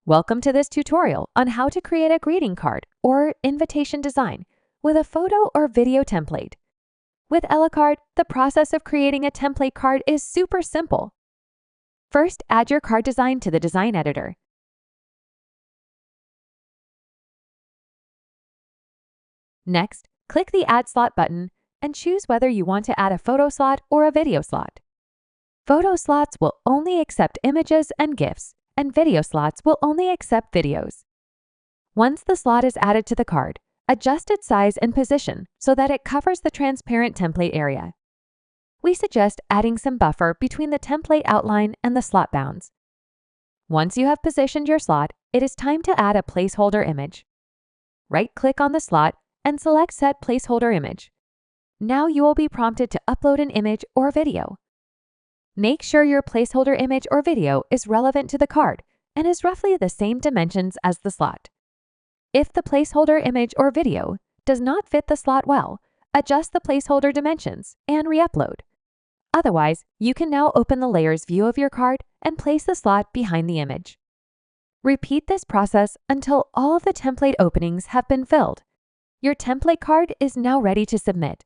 Welcome to this tutorial on how to create a greeting card or invitation design with a photo or video template. With EllaCard, the process of creating a template card is super simple. First, add your card design to the design editor. Next, click the Add Slot button and choose whether you want to add a photo slot or a video slot. Photo slots will only accept images and GIFs, and video slots will only accept videos. Once the slot is added to the card, adjust its size and position so that it covers the transparent template area. We suggest adding some buffer between the template outline and the slot bounds. Once you have positioned your slot, it is time to add a placeholder image. Right-click on the slot and select Set Placeholder Image. Now you will be prompted to upload an image or video. Make sure your placeholder image or video is relevant to the card and is roughly the same dimensions as the slot. If the placeholder image or video does not fit the slot well, adjust the placeholder dimensions and re-upload. Otherwise, you can now open the Layers view of your card and place the slot behind the image. Repeat this process until all of the template openings have been filled. Your template card is now ready to submit.